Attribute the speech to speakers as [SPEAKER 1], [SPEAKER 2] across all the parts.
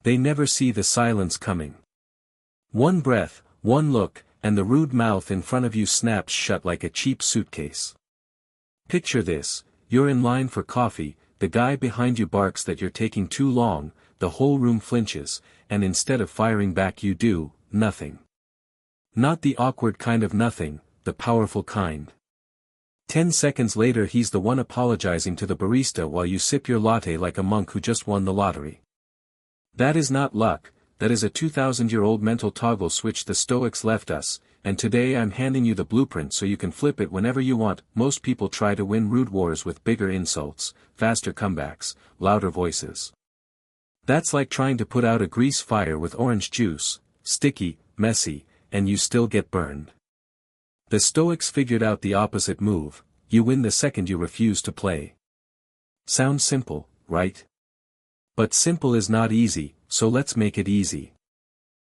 [SPEAKER 1] They never see the silence coming. One breath, one look, and the rude mouth in front of you snaps shut like a cheap suitcase. Picture this: you're in line for coffee, the guy behind you barks that you're taking too long, the whole room flinches, and instead of firing back you do nothing. Not the awkward kind of nothing, the powerful kind. 10 seconds later he's the one apologizing to the barista while you sip your latte like a monk who just won the lottery. That is not luck, that is a 2,000-year-old mental toggle switch the Stoics left us, and today I'm handing you the blueprint so you can flip it whenever you want. Most people try to win rude wars with bigger insults, faster comebacks, louder voices. That's like trying to put out a grease fire with orange juice, sticky, messy, and you still get burned. The Stoics figured out the opposite move: you win the second you refuse to play. Sounds simple, right? But simple is not easy, so let's make it easy.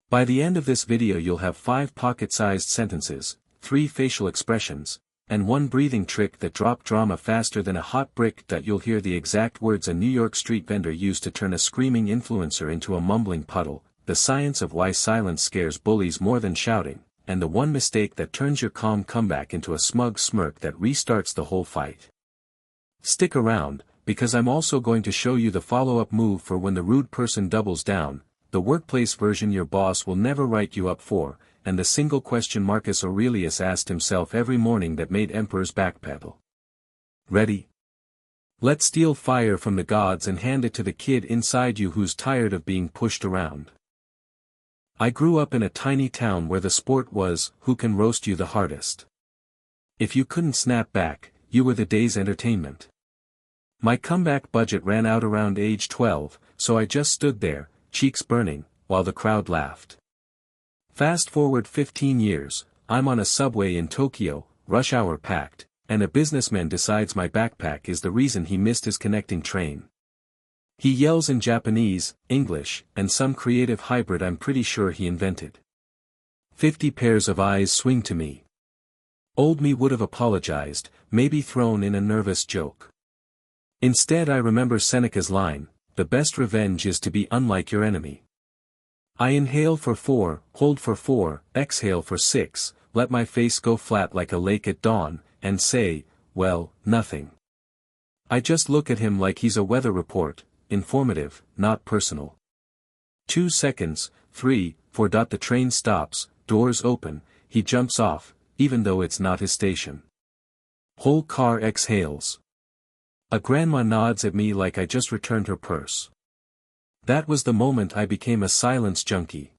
[SPEAKER 1] By the end of this video you'll have 5 pocket-sized sentences, 3 facial expressions, and 1 breathing trick that drop drama faster than a hot brick. That you'll hear the exact words a New York street vendor used to turn a screaming influencer into a mumbling puddle, the science of why silence scares bullies more than shouting, and the one mistake that turns your calm comeback into a smug smirk that restarts the whole fight. Stick around, because I'm also going to show you the follow-up move for when the rude person doubles down, the workplace version your boss will never write you up for, and the single question Marcus Aurelius asked himself every morning that made emperors backpedal. Ready? Let's steal fire from the gods and hand it to the kid inside you who's tired of being pushed around. I grew up in a tiny town where the sport was, who can roast you the hardest. If you couldn't snap back, you were the day's entertainment. My comeback budget ran out around age 12, so I just stood there, cheeks burning, while the crowd laughed. Fast forward 15 years, I'm on a subway in Tokyo, rush hour packed, and a businessman decides my backpack is the reason he missed his connecting train. He yells in Japanese, English, and some creative hybrid I'm pretty sure he invented. 50 pairs of eyes swing to me. Old me would have apologized, maybe thrown in a nervous joke. Instead I remember Seneca's line, the best revenge is to be unlike your enemy. I inhale for 4, hold for 4, exhale for 6, let my face go flat like a lake at dawn, and say, well, nothing. I just look at him like he's a weather report, informative, not personal. 2 seconds, 3, 4. The train stops, doors open, he jumps off, even though it's not his station. Whole car exhales. A grandma nods at me like I just returned her purse. That was the moment I became a silence junkie.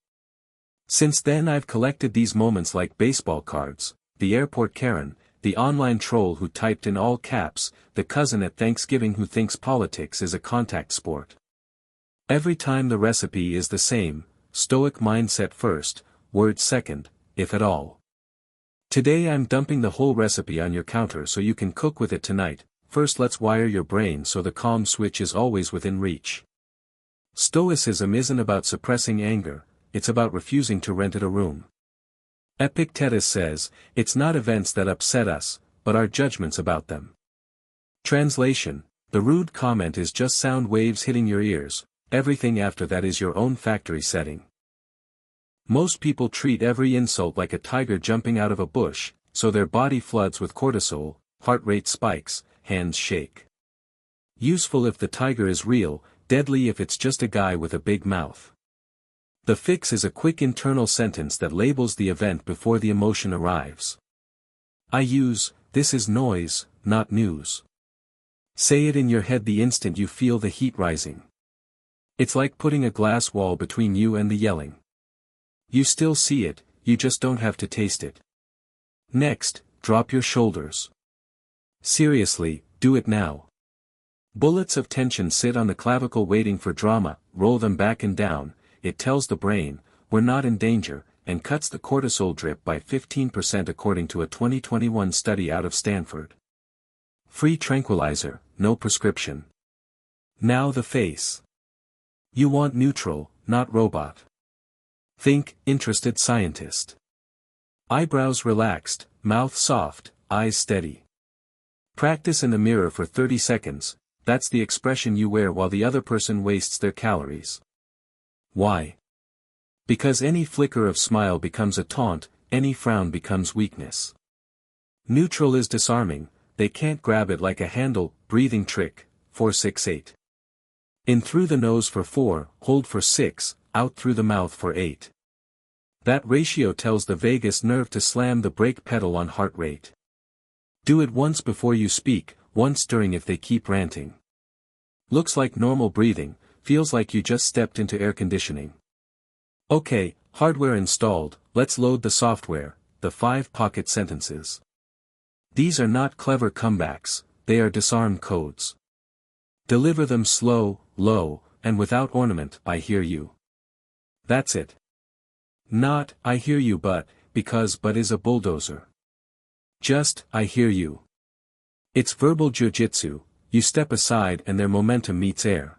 [SPEAKER 1] Since then I've collected these moments like baseball cards: the airport Karen, the online troll who typed in all caps, the cousin at Thanksgiving who thinks politics is a contact sport. Every time the recipe is the same: Stoic mindset first, words second, if at all. Today I'm dumping the whole recipe on your counter so you can cook with it tonight. First let's wire your brain so the calm switch is always within reach. Stoicism isn't about suppressing anger, it's about refusing to rent it a room. Epictetus says, it's not events that upset us, but our judgments about them. Translation: the rude comment is just sound waves hitting your ears, everything after that is your own factory setting. Most people treat every insult like a tiger jumping out of a bush, so their body floods with cortisol, heart rate spikes, hands shake. Useful if the tiger is real, deadly if it's just a guy with a big mouth. The fix is a quick internal sentence that labels the event before the emotion arrives. I use, this is noise, not news. Say it in your head the instant you feel the heat rising. It's like putting a glass wall between you and the yelling. You still see it, you just don't have to taste it. Next, drop your shoulders. Seriously, do it now. Bullets of tension sit on the clavicle waiting for drama, roll them back and down, it tells the brain, we're not in danger, and cuts the cortisol drip by 15% according to a 2021 study out of Stanford. Free tranquilizer, no prescription. Now the face. You want neutral, not robot. Think, interested scientist. Eyebrows relaxed, mouth soft, eyes steady. Practice in the mirror for 30 seconds, that's the expression you wear while the other person wastes their calories. Why? Because any flicker of smile becomes a taunt, any frown becomes weakness. Neutral is disarming, they can't grab it like a handle. Breathing trick, 4-6-8. In through the nose for 4, hold for 6, out through the mouth for 8. That ratio tells the vagus nerve to slam the brake pedal on heart rate. Do it once before you speak, once during if they keep ranting. Looks like normal breathing, feels like you just stepped into air conditioning. Okay, hardware installed, let's load the software, the 5 pocket sentences. These are not clever comebacks, they are disarm codes. Deliver them slow, low, and without ornament. I hear you. That's it. Not, I hear you but, because but is a bulldozer. Just, I hear you. It's verbal jiu-jitsu, you step aside and their momentum meets air.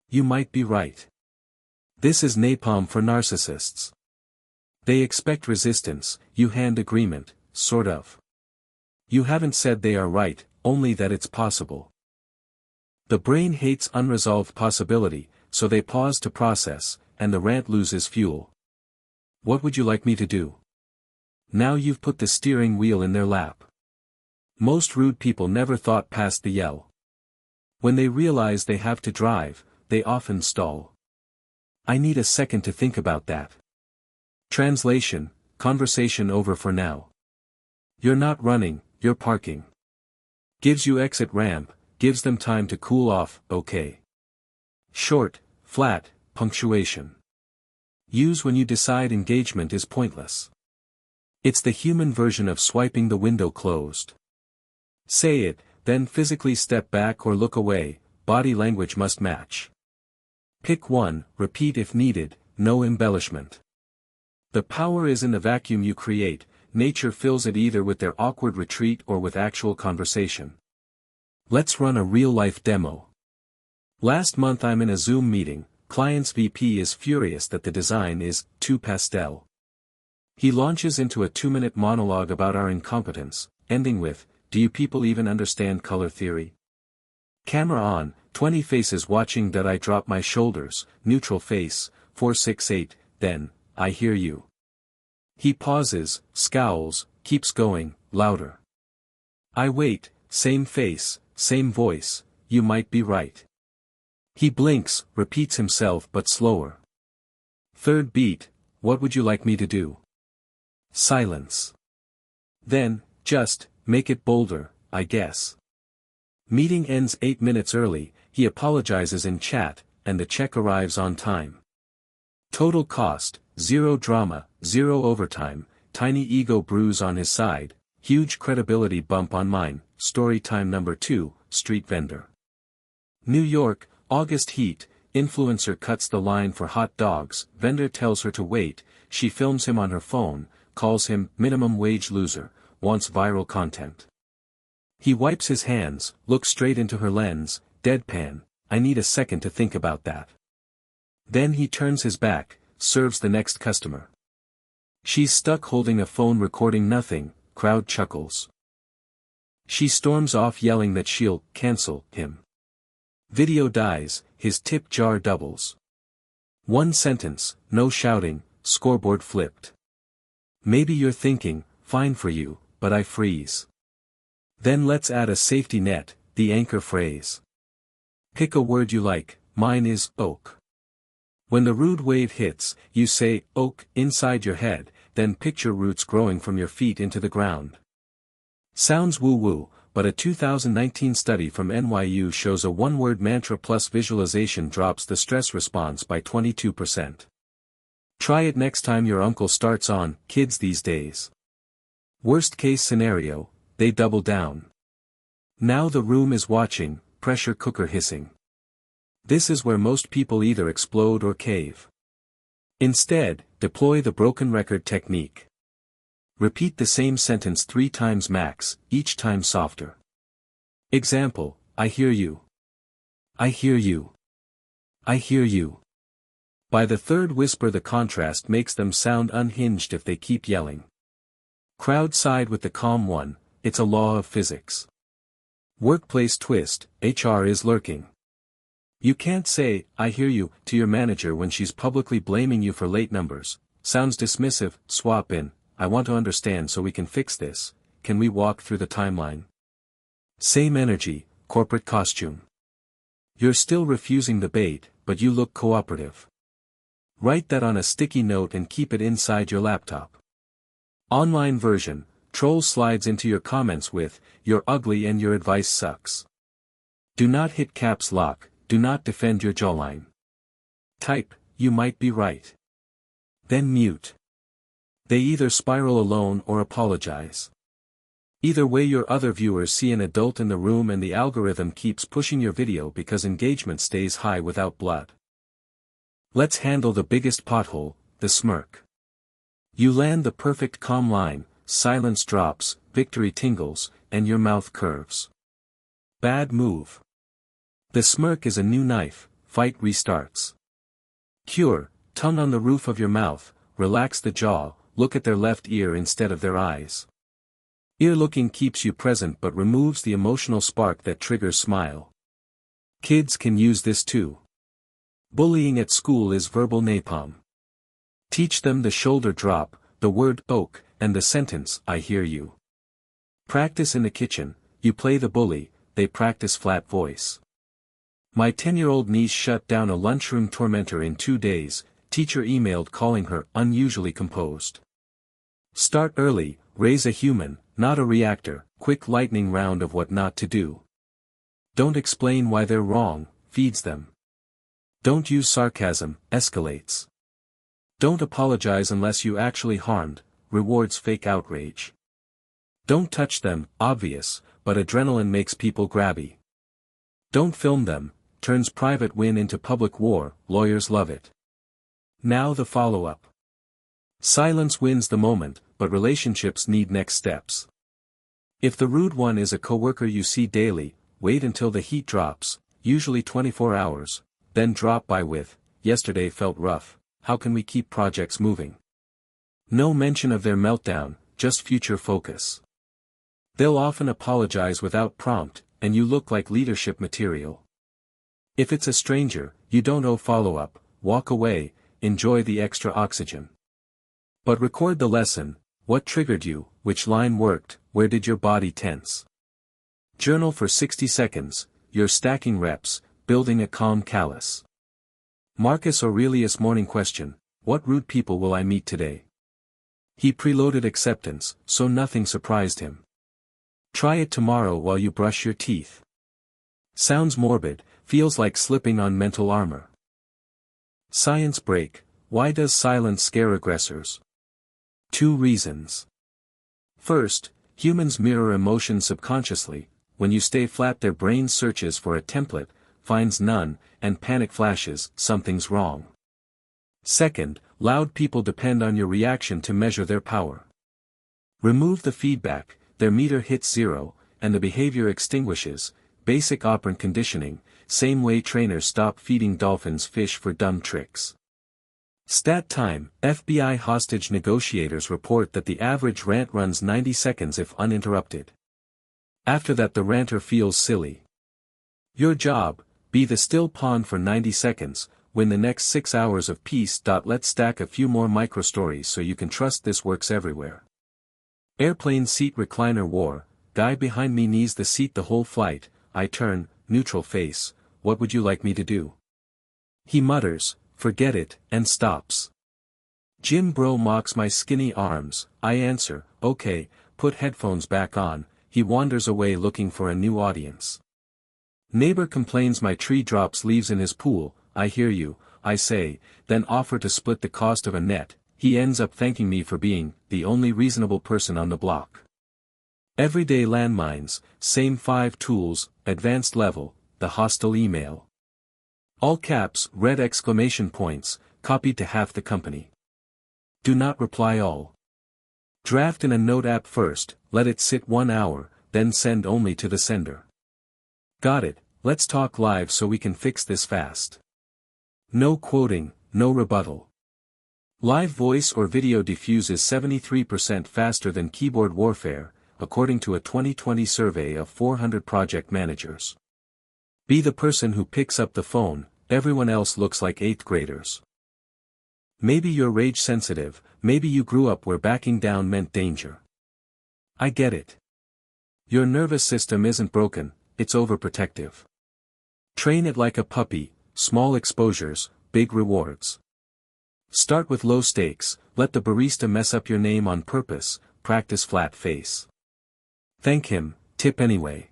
[SPEAKER 1] You might be right. This is napalm for narcissists. They expect resistance, you hand agreement, sort of. You haven't said they are right, only that it's possible. The brain hates unresolved possibility, so they pause to process, and the rant loses fuel. What would you like me to do? Now you've put the steering wheel in their lap. Most rude people never thought past the yell. When they realize they have to drive, they often stall. I need a second to think about that. Translation, conversation over for now. You're not running, you're parking. Gives you exit ramp, gives them time to cool off. Okay. Short, flat, punctuation. Use when you decide engagement is pointless. It's the human version of swiping the window closed. Say it, then physically step back or look away, body language must match. Pick one, repeat if needed, no embellishment. The power is in the vacuum you create, nature fills it either with their awkward retreat or with actual conversation. Let's run a real-life demo. Last month I'm in a Zoom meeting, client's VP is furious that the design is too pastel. He launches into a 2-minute monologue about our incompetence, ending with, do you people even understand color theory? Camera on, 20 faces watching. I drop my shoulders, neutral face, 4-6-8, then, I hear you. He pauses, scowls, keeps going, louder. I wait, same face, same voice, you might be right. He blinks, repeats himself but slower. Third beat, what would you like me to do? Silence. Then, just, make it bolder, I guess. Meeting ends 8 minutes early, he apologizes in chat, and the check arrives on time. Total cost, 0 drama, 0 overtime, tiny ego bruise on his side, huge credibility bump on mine. Story time number 2, street vendor. New York, August heat, influencer cuts the line for hot dogs, vendor tells her to wait, she films him on her phone, calls him minimum wage loser, wants viral content. He wipes his hands, looks straight into her lens, deadpan, I need a second to think about that. Then he turns his back, serves the next customer. She's stuck holding a phone recording nothing, crowd chuckles. She storms off yelling that she'll cancel him. Video dies, his tip jar doubles. One sentence, no shouting, scoreboard flipped. Maybe you're thinking, fine for you, but I freeze. Then let's add a safety net, the anchor phrase. Pick a word you like, mine is oak. When the rude wave hits, you say oak inside your head, then picture roots growing from your feet into the ground. Sounds woo-woo, but a 2019 study from NYU shows a one-word mantra plus visualization drops the stress response by 22%. Try it next time your uncle starts on kids these days. Worst case scenario, they double down. Now the room is watching, pressure cooker hissing. This is where most people either explode or cave. Instead, deploy the broken record technique. Repeat the same sentence 3 times max, each time softer. Example, I hear you. I hear you. I hear you. By the third whisper the contrast makes them sound unhinged if they keep yelling. Crowd side with the calm one, it's a law of physics. Workplace twist, HR is lurking. You can't say, "I hear you," to your manager when she's publicly blaming you for late numbers. Sounds dismissive. Swap in, "I want to understand so we can fix this. Can we walk through the timeline?" Same energy, corporate costume. You're still refusing the bait, but you look cooperative. Write that on a sticky note and keep it inside your laptop. Online version, troll slides into your comments with, "You're ugly and your advice sucks." Do not hit caps lock, do not defend your jawline. Type, "You might be right." Then mute. They either spiral alone or apologize. Either way, your other viewers see an adult in the room and the algorithm keeps pushing your video because engagement stays high without blood. Let's handle the biggest pothole, the smirk. You land the perfect calm line, silence drops, victory tingles, and your mouth curves. Bad move. The smirk is a new knife, fight restarts. Cure, tongue on the roof of your mouth, relax the jaw, look at their left ear instead of their eyes. Ear looking keeps you present but removes the emotional spark that triggers smile. Kids can use this too. Bullying at school is verbal napalm. Teach them the shoulder drop, the word "oak," and the sentence, "I hear you." Practice in the kitchen, you play the bully, they practice flat voice. My 10-year-old niece shut down a lunchroom tormentor in 2 days, teacher emailed calling her unusually composed. Start early, raise a human, not a reactor, quick lightning round of what not to do. Don't explain why they're wrong, feeds them. Don't use sarcasm, escalates. Don't apologize unless you actually harmed, rewards fake outrage. Don't touch them, obvious, but adrenaline makes people grabby. Don't film them, turns private win into public war, lawyers love it. Now the follow-up. Silence wins the moment, but relationships need next steps. If the rude one is a coworker you see daily, wait until the heat drops, usually 24 hours, then drop by with, "Yesterday felt rough, how can we keep projects moving?" No mention of their meltdown, just future focus. They'll often apologize without prompt, and you look like leadership material. If it's a stranger, you don't owe follow-up, walk away, enjoy the extra oxygen. But record the lesson, what triggered you, which line worked, where did your body tense? Journal for 60 seconds, you're stacking reps, building a calm callus. Marcus Aurelius' morning question, what rude people will I meet today? He preloaded acceptance, so nothing surprised him. Try it tomorrow while you brush your teeth. Sounds morbid, feels like slipping on mental armor. Science break, why does silence scare aggressors? 2 reasons. First, humans mirror emotions subconsciously, when you stay flat their brain searches for a template, finds none, and panic flashes, something's wrong. Second, loud people depend on your reaction to measure their power. Remove the feedback, their meter hits 0, and the behavior extinguishes, basic operant conditioning, same way trainers stop feeding dolphins fish for dumb tricks. Stat time, FBI hostage negotiators report that the average rant runs 90 seconds if uninterrupted. After that the ranter feels silly. Your job, be the still pawn for 90 seconds, win the next 6 hours of peace. Let's stack a few more micro-stories so you can trust this works everywhere. Airplane seat recliner war, guy behind me knees the seat the whole flight, I turn, neutral face, what would you like me to do? He mutters, forget it, and stops. Gym bro mocks my skinny arms, I answer, okay, put headphones back on, he wanders away looking for a new audience. Neighbor complains my tree drops leaves in his pool, I hear you, I say, then offer to split the cost of a net, he ends up thanking me for being the only reasonable person on the block. Everyday landmines, same 5 tools, advanced level, the hostile email. All caps, red exclamation points, copied to half the company. Do not reply all. Draft in a note app first, let it sit 1 hour, then send only to the sender. Got it, let's talk live so we can fix this fast. No quoting, no rebuttal. Live voice or video diffuses 73% faster than keyboard warfare, according to a 2020 survey of 400 project managers. Be the person who picks up the phone, everyone else looks like 8th graders. Maybe you're rage sensitive, maybe you grew up where backing down meant danger. I get it. Your nervous system isn't broken, it's overprotective. Train it like a puppy, small exposures, big rewards. Start with low stakes, let the barista mess up your name on purpose, practice flat face. Thank him, tip anyway.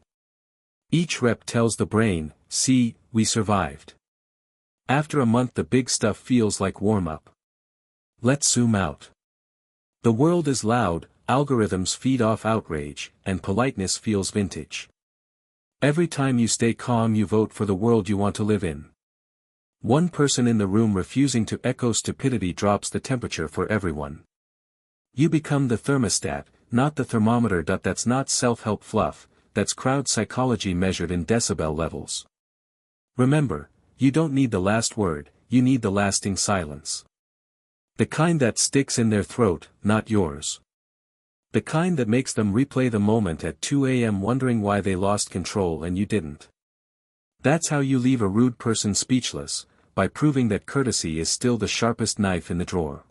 [SPEAKER 1] Each rep tells the brain, see, we survived. After a month the big stuff feels like warm-up. Let's zoom out. The world is loud, algorithms feed off outrage, and politeness feels vintage. Every time you stay calm you vote for the world you want to live in. One person in the room refusing to echo stupidity drops the temperature for everyone. You become the thermostat, not the thermometer. That's not self-help fluff, that's crowd psychology measured in decibel levels. Remember, you don't need the last word, you need the lasting silence. The kind that sticks in their throat, not yours. The kind that makes them replay the moment at 2 a.m. wondering why they lost control and you didn't. That's how you leave a rude person speechless, by proving that courtesy is still the sharpest knife in the drawer.